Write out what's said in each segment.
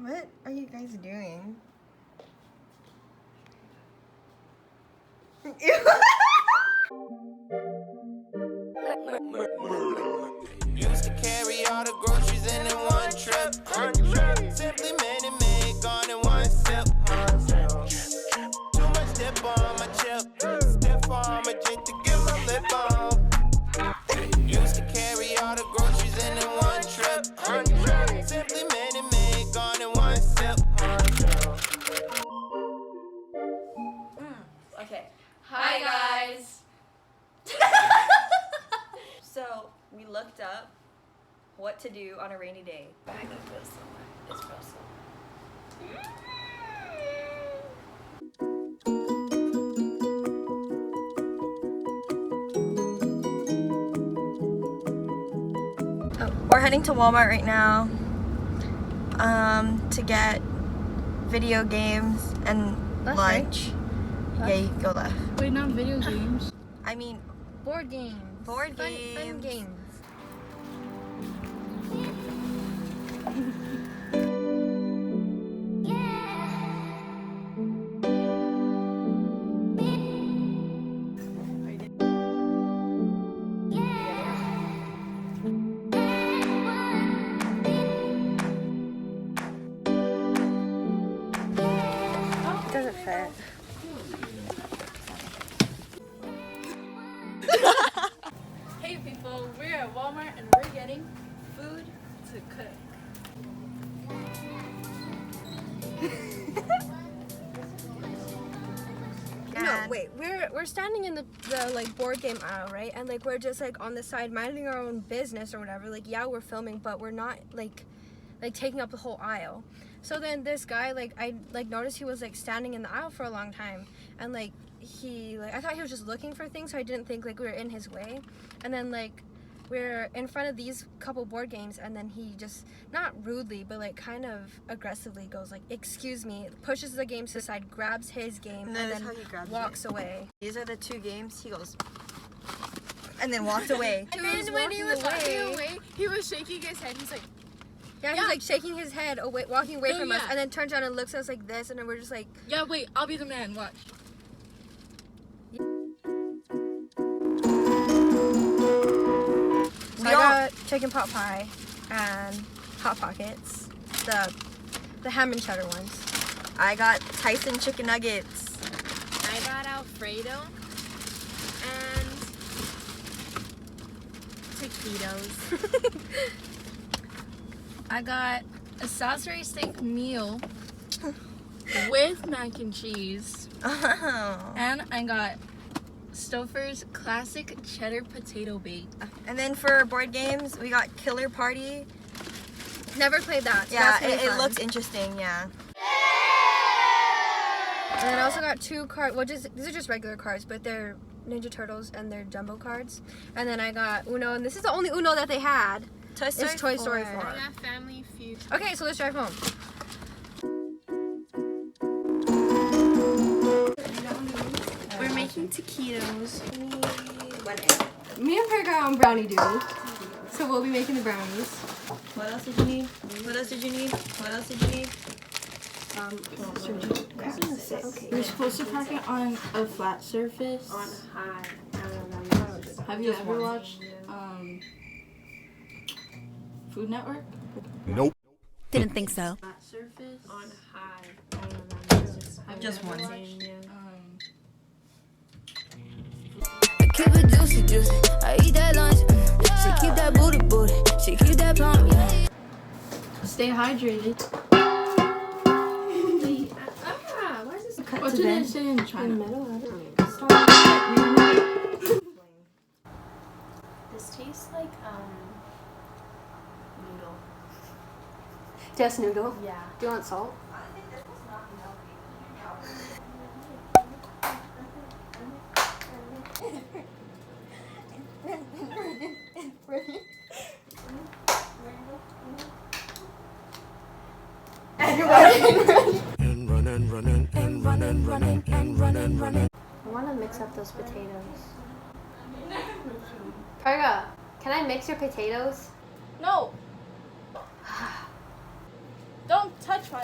What are you guys doing? Used to carry all the groceries in one trip. Simply made it make on in one sip. Too much dip on my chip. Stiff on my drink to get my lip on. Used to carry all the groceries in one trip. Simply made it make on in one sip. Okay. Hi guys. So we looked up what to do on a rainy day. I can feel somewhere. It's real We're heading to Walmart right now to get video games and Left, lunch. right? Yeah, you go left. Wait, not video games. I mean, Board games. board Fun games. games. It doesn't fit. Hey people, we're at Walmart and we're getting food to cook. No, wait. We're standing in the like board game aisle, right? And like we're just like on the side minding our own business or whatever. Like yeah, we're filming, but we're not like taking up the whole aisle. So then this guy I noticed he was like standing in the aisle for a long time, and I thought he was just looking for things, so I didn't think we were in his way. And then we're in front of these couple board games, and then he just, not rudely, but kind of aggressively goes excuse me, pushes the games to the side, grabs his game, and then walks away. These are the two games. He goes and then walks away. And then when he was walking away, he was shaking his head. He's like, yeah, he's shaking his head away, walking away from us, yeah. and then turns around and looks at us like this, and then we're just like, yeah, wait, I'll be the man. Watch. So I got chicken pot pie and Hot Pockets, the ham and cheddar ones. I got Tyson chicken nuggets. I got Alfredo and taquitos. I got a Salisbury steak meal with mac and cheese. Oh. And I got Stouffer's classic cheddar potato bake. And then for board games, we got Killer Party. Never played that. So Yeah, that's really it fun. looks interesting. Yeah. And then I also got two cards. Well, these are just regular cards, but they're Ninja Turtles and they're jumbo cards. And then I got Uno, and this is the only Uno that they had. Toy Story It's Toy Story 4. I got Family Feud. Okay, so let's drive home. We're making taquitos. Me and Pirga are on brownie duty, so we'll be making the brownies. What else did you need? What else did you need? What else did you need? You're supposed to pack it on a flat surface. On high. Have you ever watched Food Network? Nope. Didn't think so. Flat surface. On high. Have you Just ever one. watched, Keep it juicy, juicy. I eat that lunch. She keep that booty, booty. She keep that plump. Stay hydrated. Why is this What did it say in China? This tastes like noodle. Just noodle. Yeah. Do you want salt? And run and run and run and run and run and run. I want to mix up those potatoes. Pirga, can I mix your potatoes? No. Don't touch my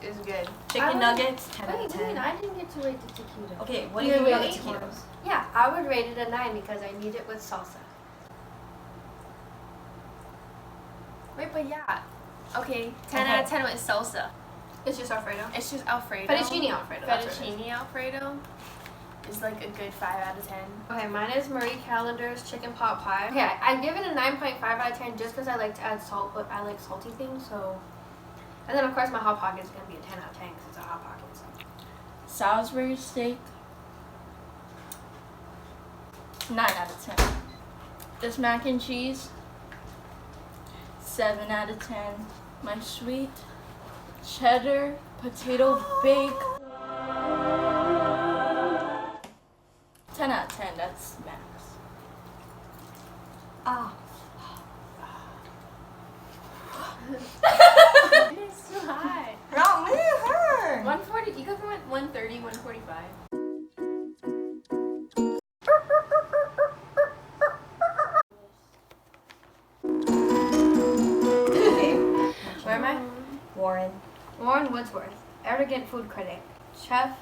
is good. Chicken nuggets, 10 out of Wait, 10. I didn't get to rate the taquito. Okay, what do You you rate the rate it? taquitos? Yeah, I would rate it a 9 because I need it with salsa. Wait, but yeah. Okay, 10 out of 10 with salsa. It's just Alfredo. It's just Alfredo. Fettuccine Alfredo. that's what it is. Fettuccine Alfredo is like a good 5 out of 10. Okay, mine is Marie Callender's chicken pot pie. Okay, I give it a 9.5 out of 10 just because I like to add salt, but I like salty things, so. And then of course my Hot Pocket is gonna be a 10 out of 10 because it's a Hot Pocket. So. Salisbury steak, 9 out of 10. This mac and cheese, 7 out of 10. My sweet cheddar potato bake, 10 out of 10. That's max. Ah. It's too high. Not me, her. 140. You go from 130, 145. Where am I? Warren. Warren Woodsworth, arrogant food critic, chef.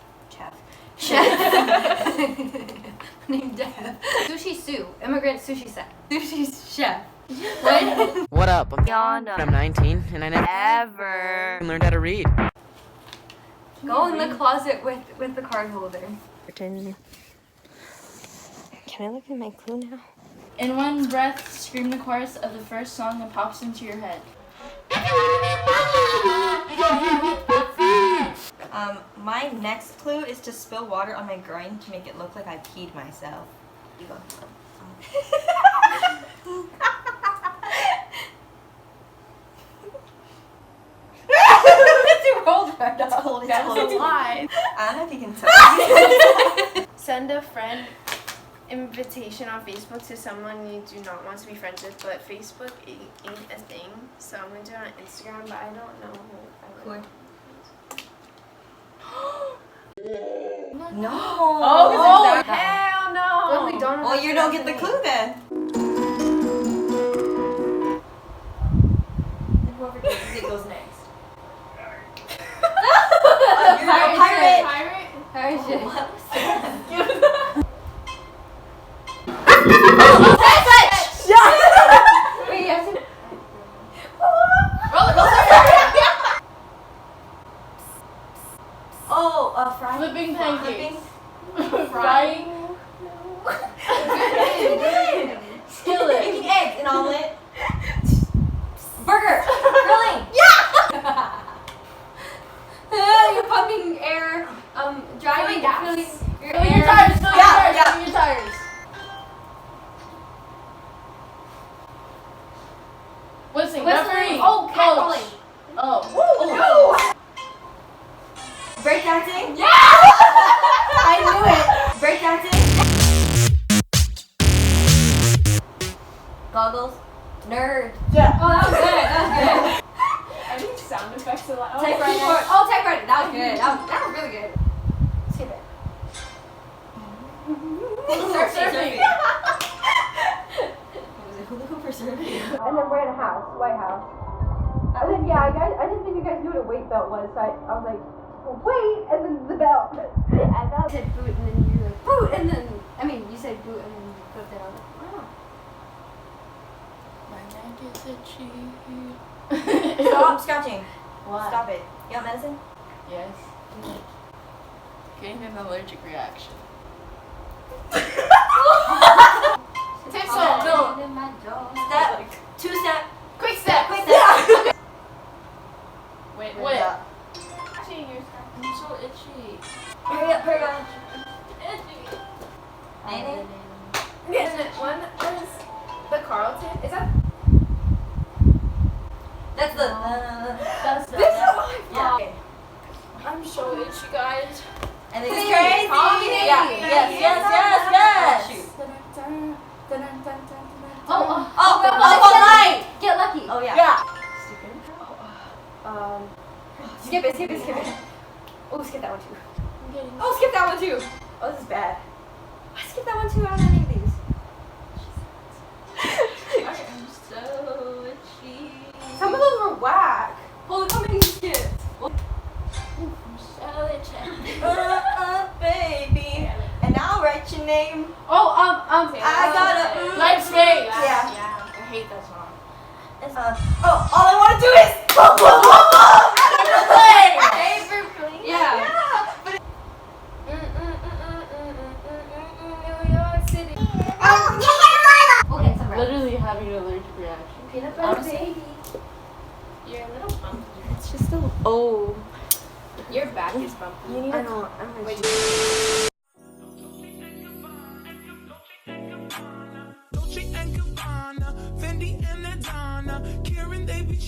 Named Dev. Sushi Sue, immigrant sushi chef. What? What up? I'm Kiana. I'm 19 and I never learned how to read. Go in the closet with the card holder. Can I look at my clue now? In one breath, scream the chorus of the first song that pops into your head. My next clue is to spill water on my groin to make it look like I peed myself. You go. You rolled right That's up. cold. It's That's cold. a lie. I don't know if you can tell. Send a friend invitation on Facebook to someone you do not want to be friends with, but Facebook ain't a thing. So I'm gonna do it on Instagram, but I don't know who I would. No. Oh, hell no! Well, we don't know Well, you don't get the clue then. And whoever gets it goes next. You're a pirate. Pirate shit. What was that? Wait, yes. Roller coaster! Oh, frying. Flipping pancakes. Flipping. Frying. Skillet. Making eggs, an omelet. Burger. Grilling. You're pumping air. Driving gas. filling your Fill your air. tires, fill your Yeah, tires, yeah. fill your tires. Whistling, referee. Oh, catcalling. Oh. Breakdancing. Yeah! I knew it. Breakdancing. Goggles. Nerd. Oh, that was good. That was good. I need sound effects a lot. Oh, Typewriter. Keyboard. Oh, typewriter. That was good. That was really good. Skip it. surfing. Was it hula hoop or surfing? And then we're in a house, White House. And then I didn't think you guys knew what a weight belt was, so I was like, well, wait, and then the belt. I thought you said boot, and then you were like, boot, and then, you said boot, and then you flipped it. I was like, wow. My neck is itchy. Stop scratching. What? Stop it. You want medicine? Yes. Getting an allergic reaction. Tipsy. No. Step. Two-step. Quick step. Quick step. Wait. Wait. I'm so itchy. Hurry up, Pirga. Itchy. Anything? Isn't it one is the Carlton? Is that? That's the. That's the. Yeah. I'm so itchy, guys. And this is crazy. Comedy. Yeah. Yes. Shoot. Oh, light. Get lucky. Oh yeah. Yeah. Skip it. Oh, skip that one too. I'm getting. Oh, skip that one too. Oh, this is bad. I skipped that one too on any of these. I'm so itchy. Some of those were whack. Holy, how many you skipped? little bumpy. It's just a oh. Your back is bumpy. You need I a know. Wait.